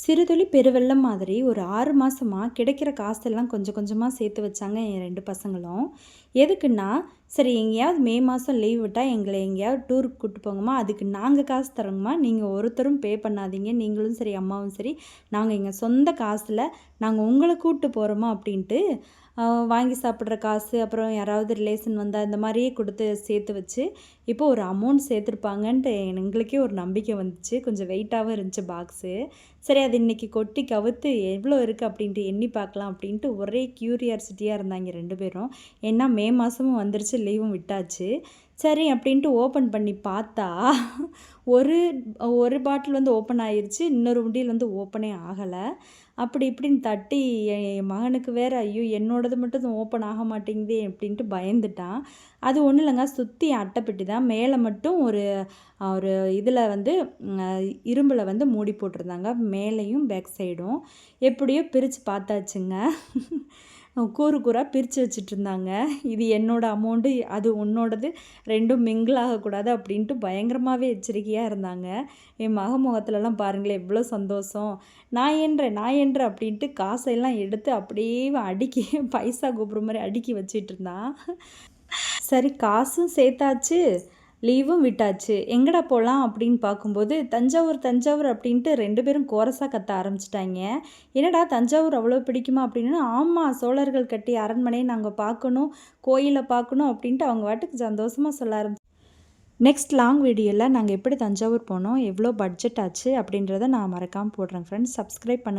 சிறுதுளி பெருவெள்ளம் மாதிரி ஒரு 6 மாசமா கிடைக்கிற காசெல்லாம் கொஞ்சம் கொஞ்சமா சேர்த்து வச்சாங்க என் 2 பசங்களும். எதுக்குன்னா, சரி எங்கேயாவது மே மாசம் லீவ் விட்டா எங்கள எங்கேயாவது டூருக்கு கூட்டு போங்கம்மா. அதுக்கு நாங்க காசு தர்றோங்கம்மா. நீங்க ஒருத்தரும் பே பண்ணாதீங்க. நீங்களும் சரி, அம்மாவும் சரி, நாங்க எங்க சொந்த காசுல நாங்க உங்கள கூட்டு போறோம்மா அப்படின்ட்டு, வாங்கி சாப்பிட்ற காசு, அப்புறம் யாராவது ரிலேஷன் வந்தா இந்த மாரியே குடுத்து சேர்த்து வச்சு, இப்போ ஒரு அமௌண்ட் சேர்த்துருப்பாங்கன்ட்டு எங்களுக்கே ஒரு நம்பிக்கை வந்துச்சு. கொஞ்சம் வெயிட்டாவும் இருந்துச்சு பாக்ஸு. சரி அது இன்னைக்கு கொட்டி கவுத்து எவ்வளோ இருக்குது அப்படின்ட்டு எண்ணி பார்க்கலாம் அப்படின்ட்டு ஒரே க்யூரியாசிட்டியாக இருந்தாங்க 2 பேரும். ஏன்னா மே மாதமும் வந்துருச்சு, லீவும் விட்டாச்சு. சரி அப்படின்ட்டு ஓப்பன் பண்ணி பார்த்தா, ஒரு ஒரு பாட்டில் வந்து ஓப்பன் ஆயிருச்சு. இன்னொரு உண்டியல் வந்து ஓப்பனே ஆகலை. அப்படி இப்படின்னு தட்டி என் மகனுக்கு வேற, ஐயோ என்னோடது மட்டும் ஓப்பன் ஆக மாட்டேங்குதே அப்படின்ட்டு பயந்துட்டான். அது ஒன்றும் இல்லைங்க, சுற்றி அட்டைப்பெட்டி தான். மேலே மட்டும் ஒரு ஒரு இதில் வந்து இரும்பில் வந்து மூடி போட்டிருந்தாங்க, மேலேயும் பேக் சைடும். எப்படியோ பிரித்து பார்த்தாச்சுங்க. கூறு கூறாக பிரித்து வச்சுட்ருந்தாங்க. இது என்னோடய அமௌண்ட்டு, அது உன்னோடது, 2ம் மிங்கிள் ஆகக்கூடாது அப்படின்ட்டு பயங்கரமாகவே எச்சரிக்கையாக இருந்தாங்க. என் மக முகத்துலலாம் பாருங்களேன் எவ்வளோ சந்தோஷம். நான் என்றேன் அப்படின்ட்டு காசையெல்லாம் எடுத்து அப்படியே அடுக்கி பைசா கூப்பிட்ற மாதிரி அடுக்கி வச்சிட்டு இருந்தான். சரி காசும் சேர்த்தாச்சு, லீவும் விட்டாச்சு. எங்கடா போகலாம் அப்படின்னு பார்க்கும்போது, தஞ்சாவூர் அப்படின்ட்டு 2 பேரும் கோரஸாக கத்த ஆரம்பிச்சிட்டாங்க. என்னடா தஞ்சாவூர் அவ்வளோ பிடிக்குமா அப்படின்னு. ஆமாம், சோழர்கள் கட்டிய அரண்மனையை நாங்கள் பார்க்கணும், கோயிலை பார்க்கணும் அப்படின்ட்டு அவங்க பாட்டுக்கு சந்தோஷமாக சொல்ல ஆரம்பிச்சு. நெக்ஸ்ட் லாங் வீடியோவில் நாங்கள் எப்படி தஞ்சாவூர் போனோம், எவ்வளோ பட்ஜெட் ஆச்சு அப்படின்றத நான் மறக்காமல் போடுறேன் ஃப்ரெண்ட்ஸ். சப்ஸ்கிரைப் பண்ணு.